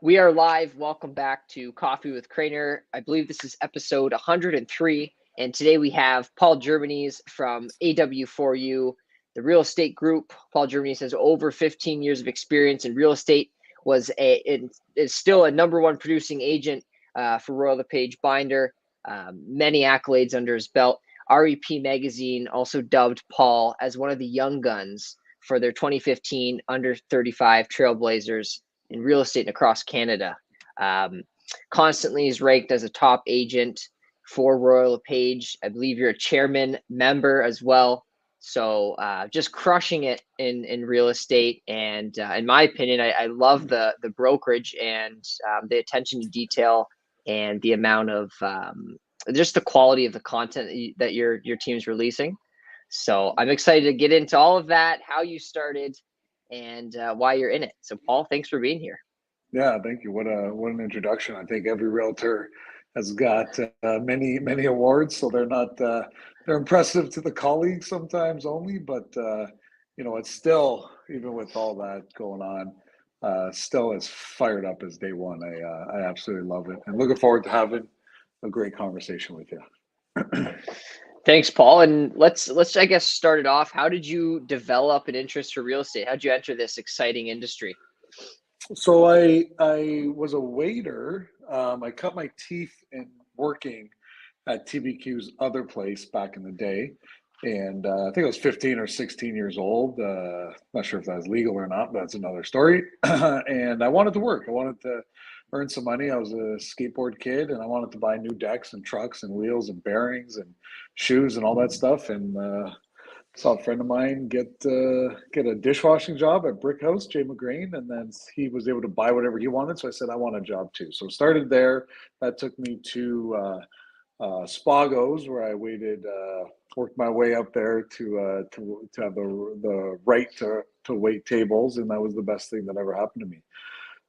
We are live. Welcome back to Coffee with Craner. I believe this is episode 103. And today we have Paul Germanese from AW4U, the real estate group. Paul Germanese has over 15 years of experience in real estate, is still a number one producing agent for Royal LePage Binder, many accolades under his belt. REP Magazine also dubbed Paul as one of the young guns for their 2015 under 35 Trailblazers in real estate and across Canada. Constantly is ranked as a top agent for Royal LePage. I believe you're a chairman member as well. So just crushing it in real estate. And in my opinion, I love the brokerage and the attention to detail and the amount of just the quality of the content that your team's releasing. So I'm excited to get into all of that, how you started, and why you're in it. So Paul, thanks for being here. Yeah, thank you. What an introduction. I think every realtor has got many awards, so they're impressive to the colleagues sometimes only, but it's still, even with all that going on, still as fired up as day one. I absolutely love it, and looking forward to having a great conversation with you. Thanks, Paul. And let's I guess start it off. How did you develop an interest for real estate? How did you enter this exciting industry? So I was a waiter. I cut my teeth in working at TBQ's other place back in the day, and I think I was 15 or 16 years old. Not sure if that was legal or not, but that's another story. And I wanted to work. I wanted to earn some money. I was a skateboard kid, and I wanted to buy new decks and trucks and wheels and bearings and shoes and all that stuff. And saw a friend of mine get a dishwashing job at Brick House, Jay McGrain, and then he was able to buy whatever he wanted. So I said, I want a job too. So started there. That took me to Spago's, where I worked my way up there to have the right to wait tables, and that was the best thing that ever happened to me.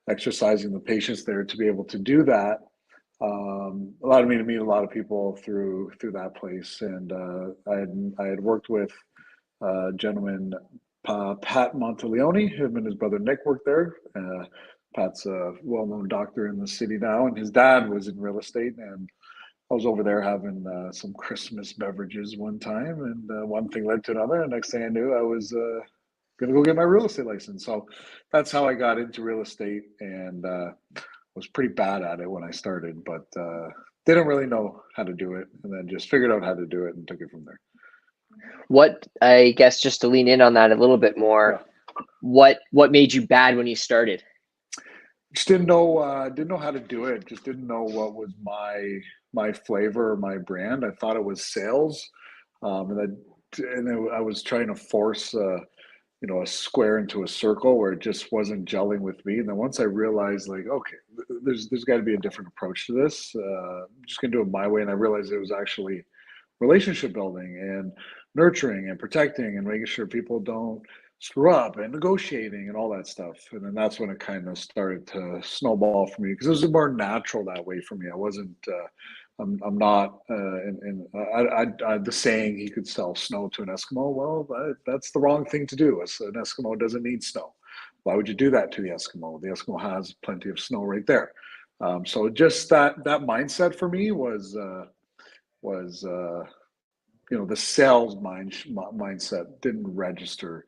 Exercising the patience there to be able to do that allowed me to meet a lot of people through that place, and I had worked with a gentleman, Pat Monteleone. Him and his brother Nick worked there. Pat's a well-known doctor in the city now, and his dad was in real estate. And I was over there having some Christmas beverages one time, and one thing led to another. And next thing I knew, I was going to go get my real estate license. So that's how I got into real estate, and was pretty bad at it when I started, but didn't really know how to do it, and then just figured out how to do it and took it from there. What, I guess, just to lean in on that a little bit more, Yeah. what made you bad when you started? Just didn't know how to do it. Just didn't know what was my flavor or my brand. I thought it was sales, I was trying to force a square into a circle where it just wasn't gelling with me. And then once I realized, like, okay, there's got to be a different approach to this. I'm just gonna do it my way, and I realized it was actually relationship building and nurturing and protecting and making sure people don't screw up and negotiating and all that stuff. And then that's when it kind of started to snowball for me, because it was more natural that way for me. I wasn't. I'm not. The saying he could sell snow to an Eskimo. Well, that's the wrong thing to do. An Eskimo doesn't need snow. Why would you do that to the Eskimo? The Eskimo has plenty of snow right there. So just that mindset for me was the sales mindset didn't register.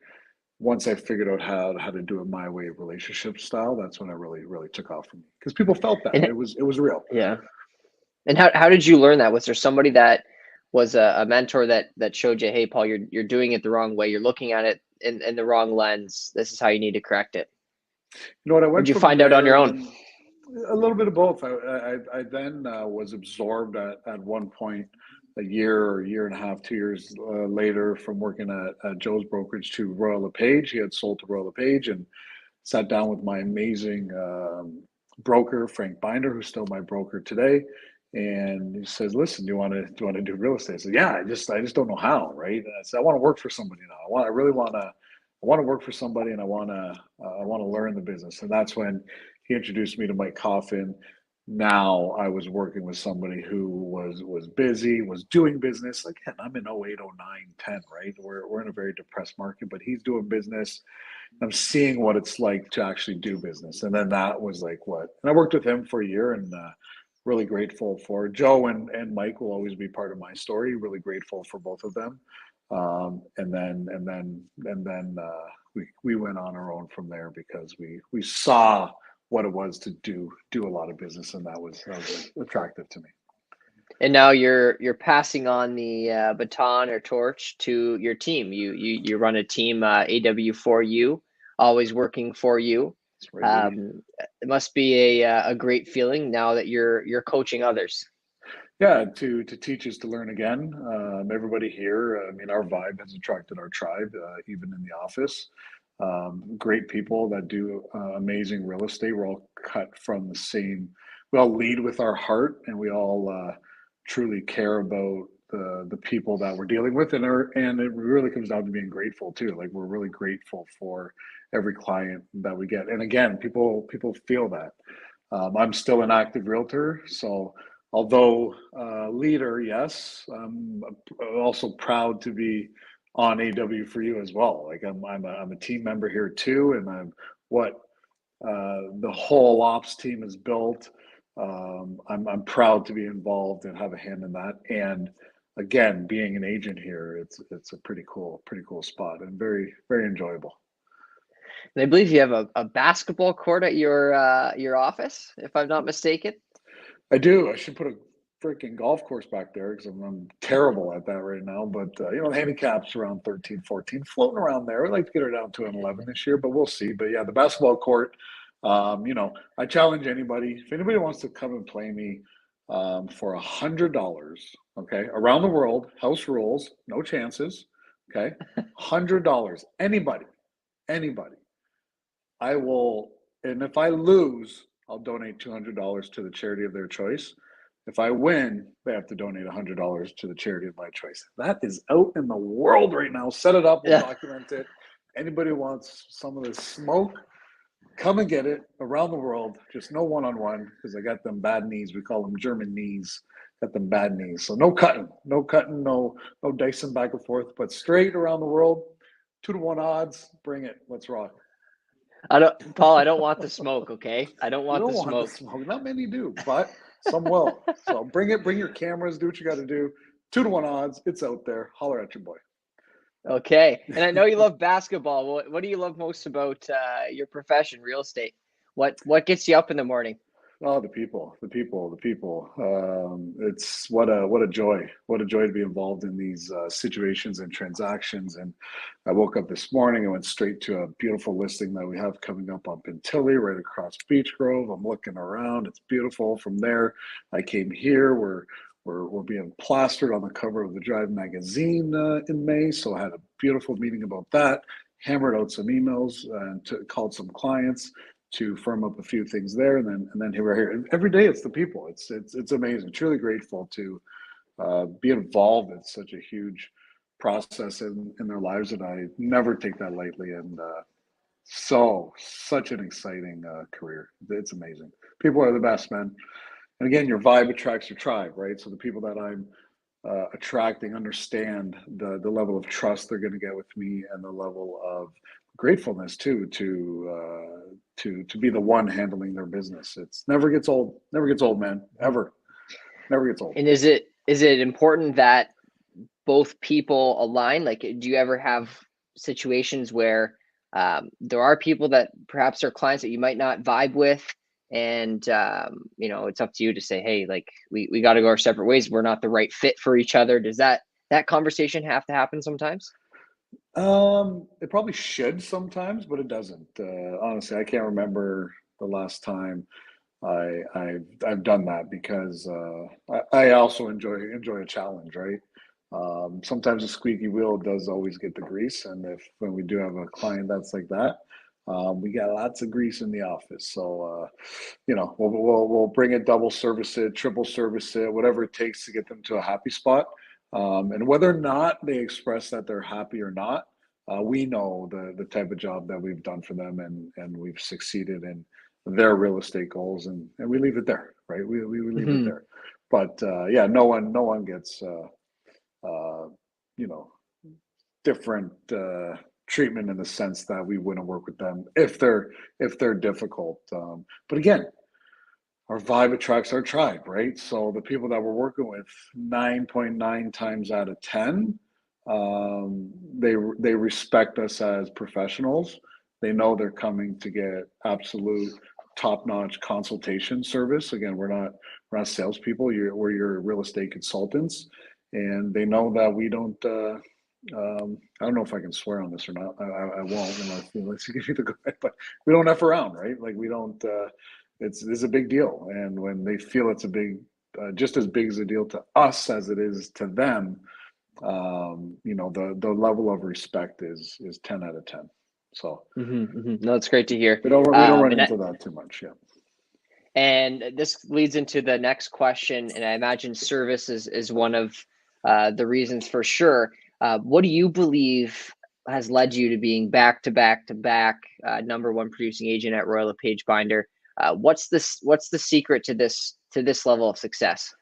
Once I figured out how to do it my way, relationship style, that's when it really took off for me, because people felt that And it was real. yeah. And how did you learn that? Was there somebody that was a mentor that showed you, hey, Paul, you're doing it the wrong way. You're looking at it in the wrong lens. This is how you need to correct it. You know what? I Or did went you from find out on your there, own? then a little bit of both. I then was absorbed at one point, a year and a half, 2 years later, from working at Joe's brokerage to Royal LePage. He had sold to Royal LePage, and sat down with my amazing broker, Frank Binder, who's still my broker today. And he says, "Listen, do you want to do real estate?" I said, "Yeah, I just don't know how, right?" And I said, "I want to work for somebody now. I really want to. I want to work for somebody, and I want to learn the business." And that's when he introduced me to Mike Coffin. Now I was working with somebody who was busy, was doing business. Again, I'm in 08, 09, 10, right? We're in a very depressed market, but he's doing business. I'm seeing what it's like to actually do business. And then that was like what, and I worked with him for a year, and really grateful for Joe and Mike will always be part of my story. Really grateful for both of them. We went on our own from there because we saw what it was to do a lot of business, and that was attractive to me. And now you're passing on the baton or torch to your team. You run a team, AW4U, always working for you. Right. It must be a great feeling now that you're coaching others. Yeah, to teach is to learn again. Everybody here, I mean, our vibe has attracted our tribe, even in the office. Great people that do amazing real estate. We're all cut from the same. We all lead with our heart, and we all truly care about the people that we're dealing with, and it really comes down to being grateful too. Like we're really grateful for every client that we get, and again, people feel that. I'm still an active realtor, so although leader, yes, I'm also proud to be on AW for you as well. Like I'm a team member here too, and I'm what the whole ops team is built. I'm proud to be involved and have a hand in that. And again, being an agent here, it's a pretty cool spot and very enjoyable. And I believe you have a basketball court at your office, if I'm not mistaken. I do. I should put a freaking golf course back there because I'm terrible at that right now. But the handicap's around 13, 14, floating around there. I'd like to get her down to an 11 this year, but we'll see. But yeah, the basketball court. I challenge anybody. If anybody wants to come and play me for $100, okay, around the world, house rules, no chances. Okay, $100. Anybody. I will, and if I lose, I'll donate $200 to the charity of their choice. If I win, they have to donate $100 to the charity of my choice. That is out in the world right now. Set it up, we'll Yeah. document it. Anybody wants some of this smoke, come and get it around the world. Just no one-on-one because I got them bad knees. We call them German knees. Got them bad knees. So no cutting, no dicing back and forth, but straight around the world. 2-to-1 odds. Bring it. Let's rock. Paul, I don't want the smoke, okay? I don't You want don't the want the smoke. smoke. Not many do, but some will. So bring it. Bring your cameras. Do what you got to do. 2-to-1 odds. It's out there. Holler at your boy. Okay. And I know you love basketball. What do you love most about your profession, real estate? What gets you up in the morning? Oh, the people. It's what a joy. What a joy to be involved in these situations and transactions. And I woke up this morning and went straight to a beautiful listing that we have coming up on Pintilly, right across Beach Grove. I'm looking around. It's beautiful. From there, I came here. We're being plastered on the cover of the Drive magazine in May. So I had a beautiful meeting about that. Hammered out some emails and called some clients to firm up a few things there, and then here we're here. And every day, it's the people. It's amazing. Truly grateful to be involved in such a huge process in their lives, and I never take that lightly. And such an exciting career. It's amazing. People are the best, man. And again, your vibe attracts your tribe, right? So the people that I'm attracting understand the level of trust they're going to get with me and the level of gratefulness too to be the one handling their business. It's never gets old, man. Ever, never gets old. And is it important that both people align? Like, do you ever have situations where there are people that perhaps are clients that you might not vibe with, and it's up to you to say, hey, like we got to go our separate ways. We're not the right fit for each other. Does that conversation have to happen sometimes? It probably should sometimes, but it doesn't. Honestly, I can't remember the last time I've done that because I also enjoy a challenge, right? Sometimes a squeaky wheel does always get the grease, and if when we do have a client that's like that, we got lots of grease in the office. So we'll bring it, double service it, triple service it, whatever it takes to get them to a happy spot. And whether or not they express that they're happy or not, we know the type of job that we've done for them, and we've succeeded in their real estate goals, and we leave it there, right? We leave it Hmm. there. But yeah, no one gets uh, you know different. treatment in the sense that we wouldn't work with them if they're difficult. But again, our vibe attracts our tribe, right? So the people that we're working with, 9.9 times out of 10, they respect us as professionals. They know they're coming to get absolute top-notch consultation service. Again, we're not salespeople. We're your real estate consultants, and they know that we don't. I don't know if I can swear on this or not. I won't unless you give me the go ahead, but we don't F around, right? Like we don't. It's a big deal, and when they feel it's a big, just as big as a deal to us as it is to them, the level of respect is 10 out of 10. So No, it's great to hear. we don't run And into that too much. Yeah. and this leads into the next question, and I imagine service is one of the reasons for sure. What do you believe has led you to being back to back to back number one producing agent at Royal LePage Binder? What's the secret to this level of success?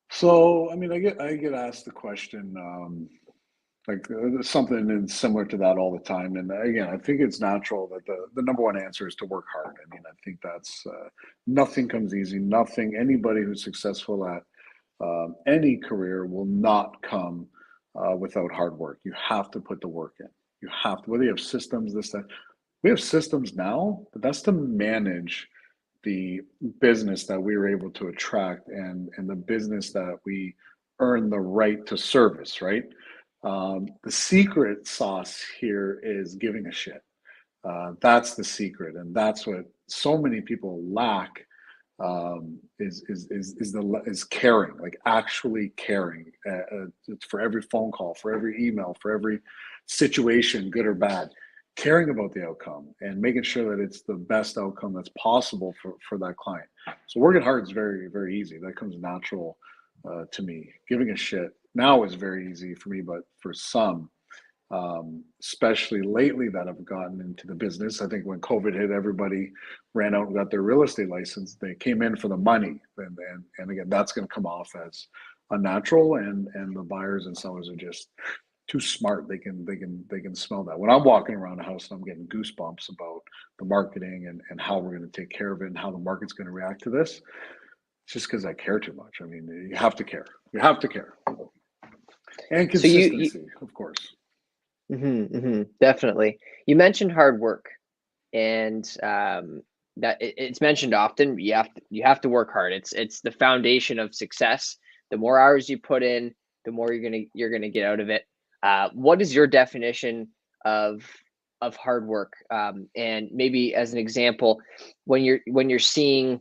So I mean, I get asked the question. Like something similar to that all the time. And again, I think it's natural that the number one answer is to work hard. I mean, I think that's nothing comes easy. Nothing, anybody who's successful at any career will not come without hard work. You have to put the work in. You have to, whether you have systems, this, that. We have systems now, but that's to manage the business that we were able to attract and the business that we earn the right to service, right? The secret sauce here is giving a shit. That's the secret, and that's what so many people lack. Is caring, like actually caring. It's for every phone call, for every email, for every situation, good or bad, caring about the outcome and making sure that it's the best outcome that's possible for that client. So working hard is very, very easy. That comes natural to me. Giving a shit now is very easy for me, but for some, especially lately that have gotten into the business, I think when COVID hit, everybody ran out and got their real estate license. They came in for the money, and again, that's going to come off as unnatural, and the buyers and sellers are just too smart. They can smell that. When I'm walking around a house and I'm getting goosebumps about the marketing and how we're going to take care of it and how the market's going to react to this, it's just because I care too much. I mean, you have to care. You have to care. And So you consistency, of course. definitely. You mentioned hard work, and that it's mentioned often. You have to work hard. It's the foundation of success. The more hours you put in, the more you're gonna get out of it. What is your definition of hard work? And maybe as an example, when you're seeing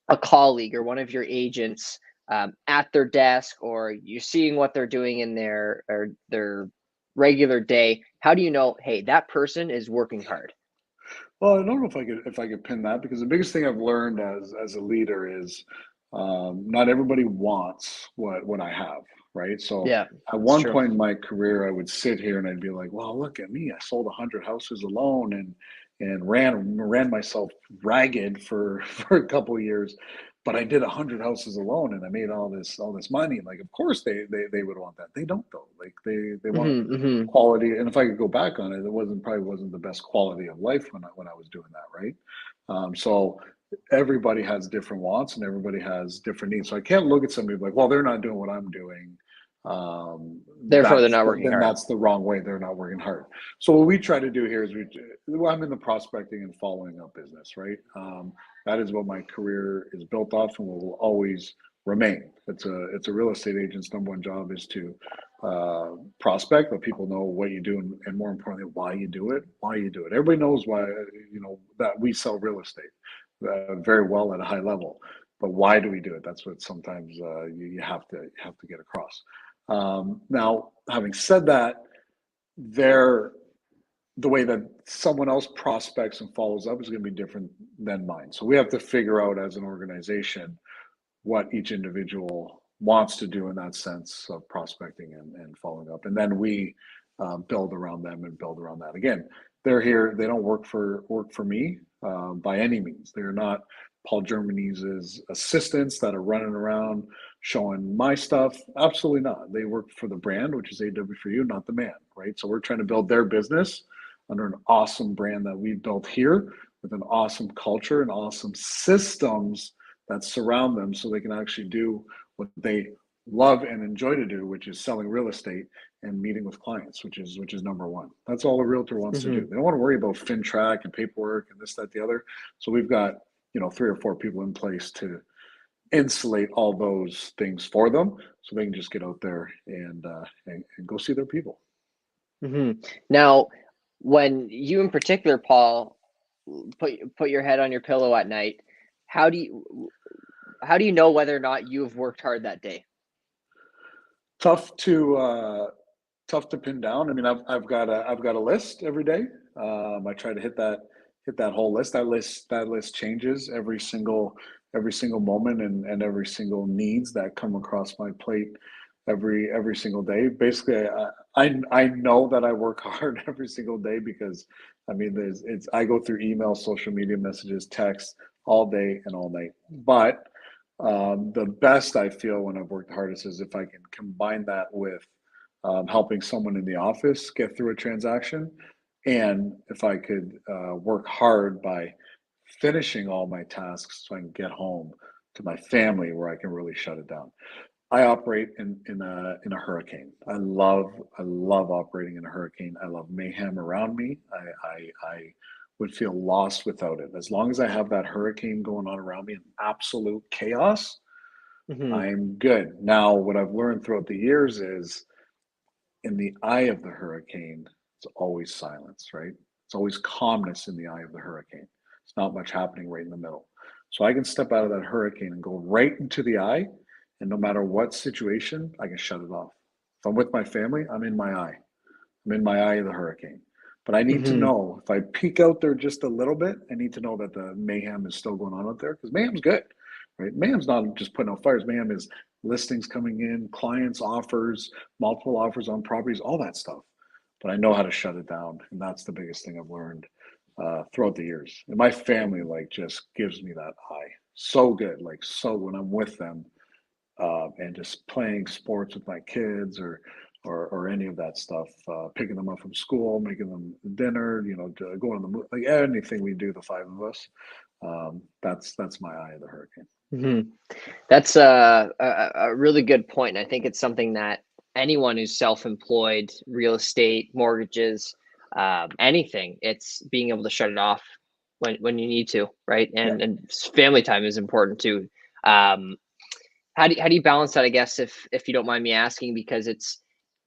a colleague or one of your agents at their desk, or you're seeing what they're doing in their regular day, how do you know, hey, that person is working hard? Well, I don't know if I could pin that, because the biggest thing I've learned as a leader is not everybody wants what I have, right? So Yeah, at it's one true. point in my career, I would sit here and I'd be like, "Well, look at me! I sold 100 houses alone and ran myself ragged for for a couple of years, but I did 100 houses alone and I made all this money." Like, of course they would want that. They don't though. Like they want quality. And if I could go back on it, probably wasn't the best quality of life when I was doing that, right? So everybody has different wants and everybody has different needs. So I can't look at somebody like, well, they're not doing what I'm doing. Um, Therefore, they're that's not working then hard. that's the wrong way. They're not working hard. So what we try to do here is well, I'm in the prospecting and following up business, right? That is what my career is built off and will always remain. It's a real estate agent's number one job is to prospect, let people know what you do, and more importantly, why you do it. Why you do it. Everybody knows why. That we sell real estate very well at a high level, but why do we do it? That's what sometimes you have to get across. Now, having said that, there the way that someone else prospects and follows up is going to be different than mine. So we have to figure out as an organization what each individual wants to do in that sense of prospecting and following up. And then we build around them and build around that. Again, they're here. They don't work for me by any means. They're not Paul Germanese's assistants that are running around showing my stuff. Absolutely not. They work for the brand, which is AW for you, not the man, right? So we're trying to build their business. under an awesome brand that we've built here with an awesome culture and awesome systems that surround them so they can actually do what they love and enjoy to do, which is selling real estate and meeting with clients, which is number one. That's all a realtor wants to do. Hmm. They don't want to worry about FinTrack and paperwork and this, that, the other. So we've got, 3 or 4 people in place to insulate all those things for them so they can just get out there and go see their people. Hmm. Now, when you in particular, Paul, put your head on your pillow at night, how do you know whether or not you have worked hard that day? Tough to pin down. I mean, I've got a list every day. I try to hit that whole list. That list changes every single moment and every single needs that come across my plate every single day. Basically, I know that I work hard every single day because I mean, I go through email, social media messages, text all day and all night. But the best I feel when I've worked hardest is if I can combine that with helping someone in the office get through a transaction, and if I could work hard by finishing all my tasks so I can get home to my family where I can really shut it down. I operate in a hurricane. I love operating in a hurricane. I love mayhem around me. I would feel lost without it. As long as I have that hurricane going on around me in absolute chaos, Hmm. I'm good. Now, what I've learned throughout the years is in the eye of the hurricane, it's always silence, right? It's always calmness in the eye of the hurricane. It's not much happening right in the middle. So I can step out of that hurricane and go right into the eye, and no matter what situation, I can shut it off. If I'm with my family, I'm in my eye. I'm in my eye of the hurricane. But I need to Hmm. know if I peek out there just a little bit, I need to know that the mayhem is still going on out there because mayhem's good, right? Mayhem's not just putting out fires. Mayhem is listings coming in, clients, offers, multiple offers on properties, all that stuff. But I know how to shut it down, and that's the biggest thing I've learned throughout the years. And my family like just gives me that eye so good, like so when I'm with them and just playing sports with my kids or any of that stuff, picking them up from school, making them dinner, going on the movie, like anything we do, the 5 of us. That's my eye of the hurricane. Hmm. That's a really good point. I think it's something that anyone who's self-employed, real estate, mortgages, anything, it's being able to shut it off when you need to, right? Yeah. And family time is important too. Um, how do you balance that? I guess if you don't mind me asking, because it's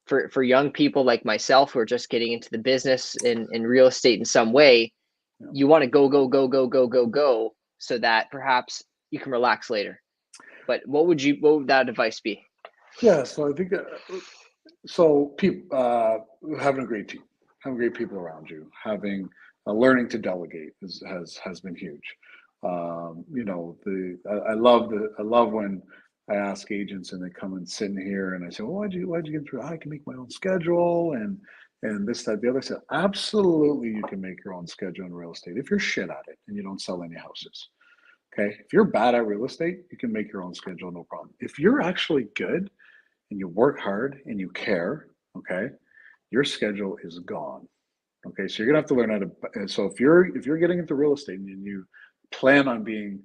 for young people like myself who are just getting into the business in real estate in some way, Yeah. you want to go go go go go go go so that perhaps you can relax later. But what would that advice be? Yeah. So I think so. People having a great team, having great people around you, having learning to delegate has been huge. I love when I ask agents and they come and sit in here and I say, well, why'd you get through? I can make my own schedule and this, that, the other. I said, absolutely, you can make your own schedule in real estate if you're shit at it and you don't sell any houses. Okay, if you're bad at real estate, you can make your own schedule, no problem. If you're actually good and you work hard and you care, okay, your schedule is gone. Okay, so you're gonna have to learn how to. So if you're getting into real estate and you plan on being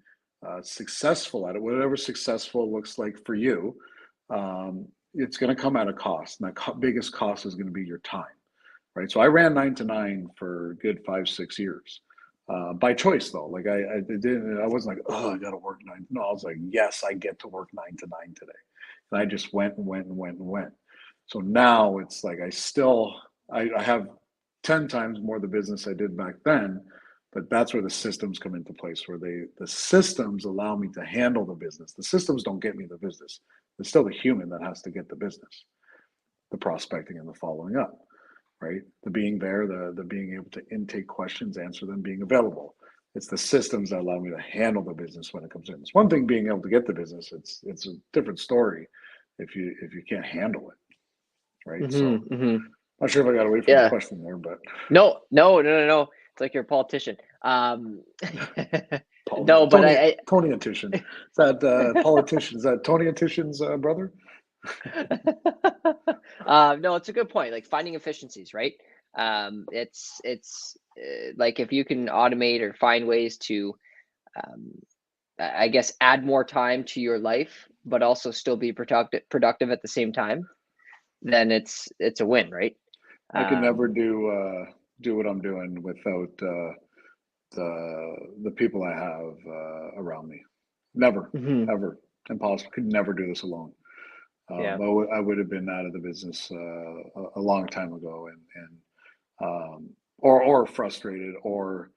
successful at it, whatever successful looks like for you, it's going to come at a cost, and the biggest cost is going to be your time, right? So I ran 9 to 9 for a good 5 6 years. By choice though, like I didn't. I wasn't like, oh, I got to work nine. No, I was like, yes, I get to work 9 to 9 today, and I just went and went and went and went. So now it's like I have 10 times more the business I did back then, but that's where the systems come into place where the systems allow me to handle the business. The systems don't get me the business. It's still the human that has to get the business, the prospecting and the following up, right? The being there, the being able to intake questions, answer them, being available. It's the systems that allow me to handle the business when it comes in. It's one thing being able to get the business. It's a different story if you can't handle it, right? Hmm. So Hmm. not sure if I got away from the Yeah. question there, but No, no, no, no, no. It's like you're a politician. No, but Tony Antishan. Is that politician? Is that Tony Antishan's brother? No, it's a good point. Like finding efficiencies, right? It's like if you can automate or find ways to, I guess, add more time to your life, but also still be productive at the same time, then it's a win, right? I could never Um, do what I'm doing without the people I have around me. Never, mhm, ever, impossible. Could never do this alone. yeah. I would have been out of the business a long time ago, or frustrated, or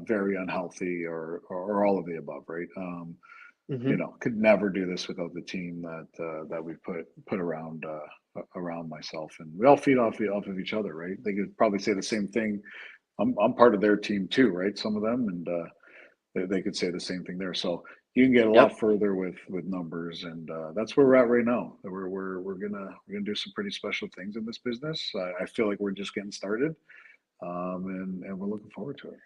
very unhealthy, or all of the above, right? You Hmm. know, could never do this without the team that we put around myself, and we all feed off of each other, right? They could probably say the same thing. I'm part of their team too, right? Some of them, and they could say the same thing there. So you can get a Yep. lot further with numbers, and that's where we're at right now. We're gonna do some pretty special things in this business. I feel like we're just getting started, and we're looking forward to it.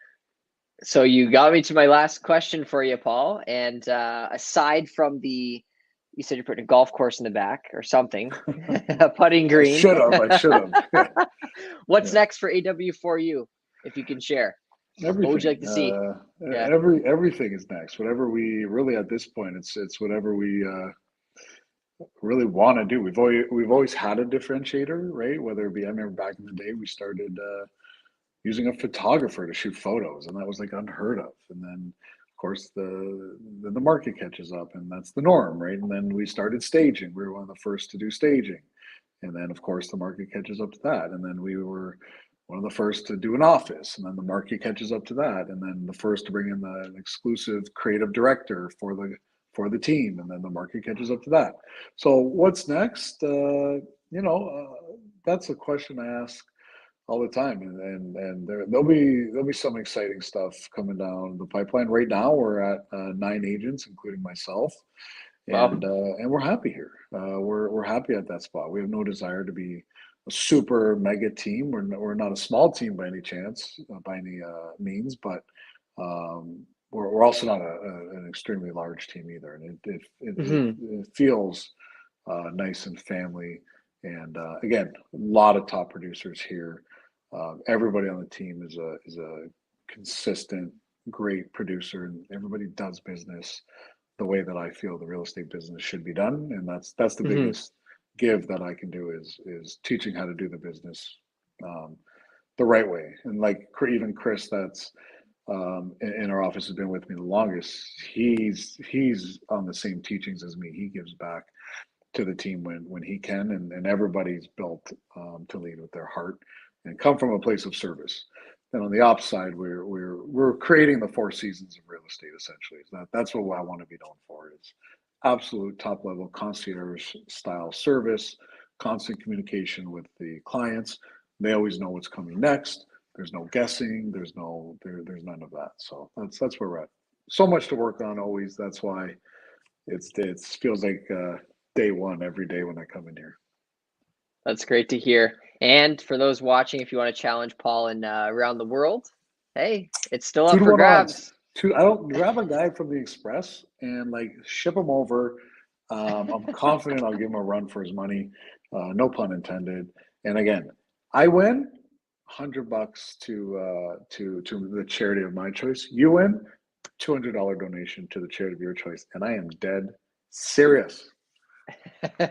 So you got me to my last question for you, Paul. And aside from you said you're putting a golf course in the back or something, a putting I green. should have. I should have. Yeah, What's yeah. next for AW4U, if you can share? What would you Everything. like to see? Yeah. Everything is next. Whatever we really at this point, it's whatever we really want to do. We've always had a differentiator, right? Whether it be, I remember back in the day, we started using a photographer to shoot photos, and that was like unheard of. And then, of course, the market catches up, and that's the norm, right? And then we started staging. We were one of the first to do staging, and then, of course, the market catches up to that. And then we were one of the first to do an office, and then the market catches up to that. And then the first to bring in an exclusive creative director for the team, and then the market catches up to that. So what's next? That's a question I ask all the time, and there'll be some exciting stuff coming down the pipeline. Right now, we're at 9 agents, including myself, Well, and we're happy here. We're happy at that spot. We have no desire to be a super mega team. We're not a small team by any chance, by any means, but we're also not an extremely large team either. And mhm, it feels nice and family. And again, a lot of top producers here. Everybody on the team is a consistent, great producer, and everybody does business the way that I feel the real estate business should be done, and that's the mhm, biggest give that I can do is teaching how to do the business um, the right way. And like even Chris, that's in our office, has been with me the longest. He's on the same teachings as me. He gives back to the team when he can, and everybody's built to lead with their heart and come from a place of service. And on the ops side, we're creating the four seasons of real estate essentially. That's what I want to be known for. Is absolute top level concierge style service, constant communication with the clients. They always know what's coming next. There's no guessing. There's none of that. So that's where we're at. So much to work on always. That's why it feels like day one every day when I come in here. that's great to hear. And for those watching, if you want to challenge Paul and around the world, hey, it's still Two up to for one odds. grabs. Two. I don't grab a guy from the Express and like ship him over. I'm confident I'll give him a run for his money. No pun intended. And again, I win. $100 to the charity of my choice. You win. $200 donation to the charity of your choice. And I am dead serious.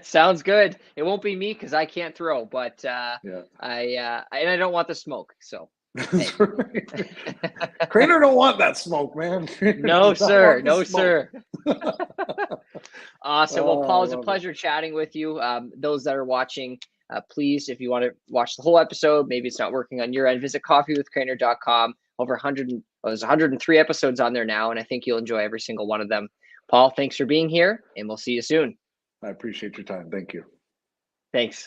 Sounds good. It won't be me because I can't throw, but Yeah. and I don't want the smoke. So hey. That's right. Craner don't want that smoke, man. Craner No, does not sir. want the No, smoke. sir. Awesome. Well, Oh, Paul, I it's a love it. pleasure chatting with you. Those that are watching, please, if you want to watch the whole episode, maybe it's not working on your end, visit coffeewithcrainer.com. Over 100, there's 103 episodes on there now, and I think you'll enjoy every single one of them. Paul, thanks for being here, and we'll see you soon. I appreciate your time. Thank you. Thanks.